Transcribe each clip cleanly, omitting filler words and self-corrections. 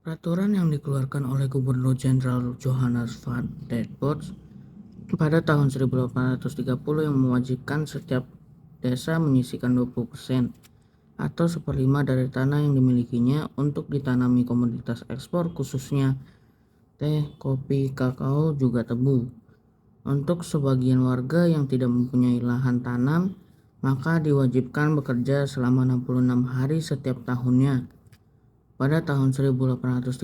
Peraturan yang dikeluarkan oleh Gubernur Jenderal Johannes van der Bos pada tahun 1830 yang mewajibkan setiap desa menyisihkan 20% atau 1/5 dari tanah yang dimilikinya untuk ditanami komoditas ekspor khususnya teh, kopi, kakao, juga tebu. Untuk sebagian warga yang tidak mempunyai lahan tanam, maka diwajibkan bekerja selama 66 hari setiap tahunnya. Pada tahun 1830,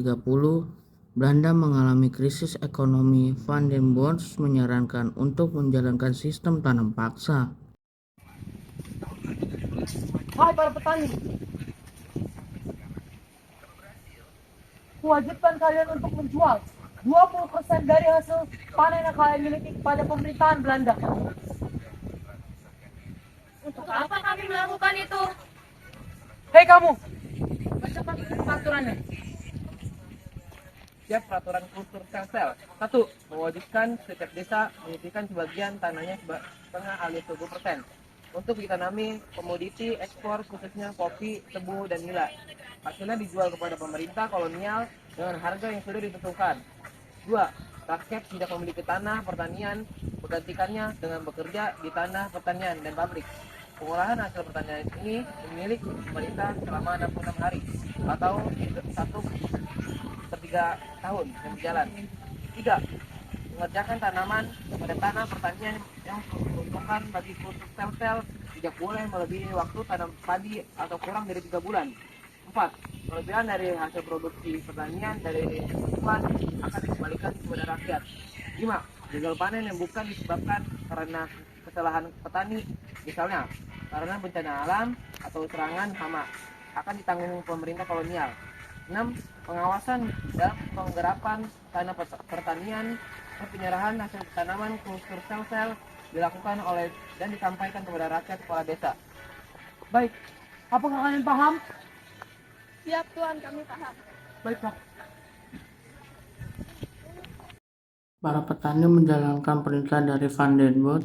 Belanda mengalami krisis ekonomi. Van den Bos menyarankan untuk menjalankan sistem tanam paksa. Hai para petani, mewajibkan kalian untuk menjual 20% dari hasil panen yang kalian miliki kepada pemerintahan Belanda. Untuk apa kami melakukan itu? Hei kamu, bacakan peraturannya. Setiap peraturan kultur sel-sel. 1. Mewajibkan setiap desa menyisihkan sebagian tanahnya setengah alias 20% untuk ditanami komoditi ekspor khususnya kopi, tebu, dan nila. Hasilnya dijual kepada pemerintah kolonial dengan harga yang sudah ditentukan. 2. Rakyat tidak memiliki tanah pertanian, menggantikannya dengan bekerja di tanah pertanian dan pabrik. Pengolahan hasil pertanian ini milik pemerintah selama 66 hari atau 1/3 tahun yang berjalan. 3. Mengerjakan tanaman pada tanah pertanian yang diperuntukkan bagi kultur sel-sel tidak boleh melebihi waktu tanam padi atau kurang dari 3 bulan. 4. Kelebihan dari hasil produksi pertanian dari tuan akan dikembalikan kepada rakyat. 5. Gagal panen yang bukan disebabkan karena kesalahan petani, misalnya karena bencana alam atau serangan hama, akan ditanggung pemerintah kolonial. 6. Pengawasan dan penggarapan tanah pertanian dan penyerahan hasil tanaman kultur sel-sel dilakukan oleh dan disampaikan kepada rakyat kepala desa. Baik, apakah kalian paham? Siap Tuan, kami paham. Baik Pak. Para petani menjalankan perintah dari Van den Bos.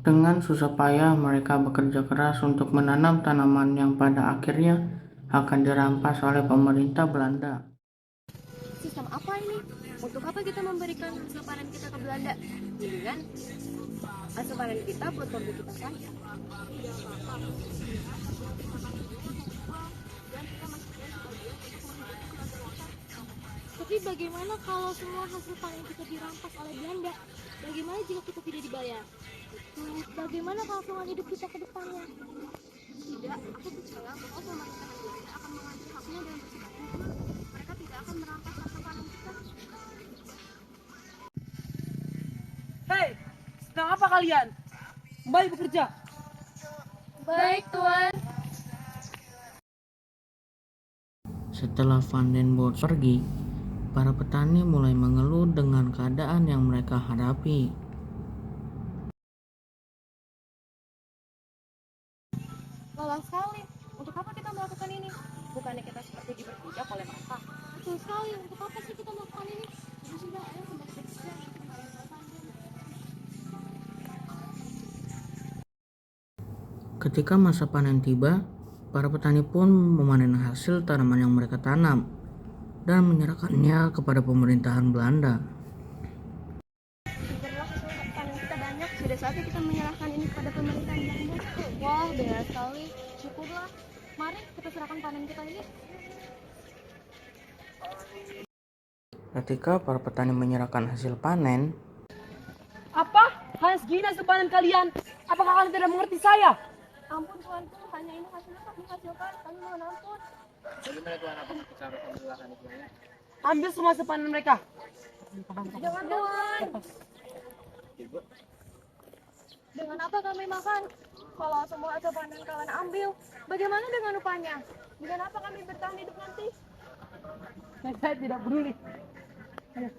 Dengan susah payah mereka bekerja keras untuk menanam tanaman yang pada akhirnya akan dirampas oleh pemerintah Belanda. Sistem apa ini? Untuk apa kita memberikan hasil panen kita ke Belanda? Mendingan hasil panen kita buat produk kita saja. Tapi bagaimana kalau semua hasil panen kita dirampas oleh Belanda? Bagaimana jika kita tidak dibayar? Bagaimana kalau seumur hidup kita ke depannya? Tidak, aku percaya bahwa pemerintahan Belanda akan mengambil haknya dan bersihkan. Mereka tidak akan merampas hasil panen kita. Hei, sedang apa kalian? Kembali bekerja. Baik, Tuan. Setelah Van den Bos pergi, para petani mulai mengeluh dengan keadaan yang mereka hadapi. Lelah sekali. Untuk apa kita melakukan ini? Bukannya kita seperti diperbudak oleh mereka. Betul sekali. Untuk apa sih kita melakukan ini? Sudah, ayo kembali bekerja. Ketika masa panen tiba, para petani pun memanen hasil tanaman yang mereka tanam dan menyerahkannya kepada pemerintahan Belanda. Syukurlah hasil panen kita banyak. Sudah saatnya kita menyerahkan ini kepada pemerintahan Belanda. Wah, benar sekali. Syukurlah. Mari kita serahkan panen kita ini. Ketika para petani menyerahkan hasil panen, Apa? Hanya segini hasil panen kalian? Apakah kalian tidak mengerti saya? Ampun tuanku, hanya ini hasilnya kami hasilkan. Kami mohon ampun. Bagaimana Tuhan, apa kita harus menjelaskan itu? Ambil semua hasil panen mereka. Jangan Tuan. Dengan apa kami makan? Kalau semua hasil panen kalian ambil, bagaimana dengan upahnya? Dengan apa kami bertahan hidup nanti? Saya tidak peduli. Ayo.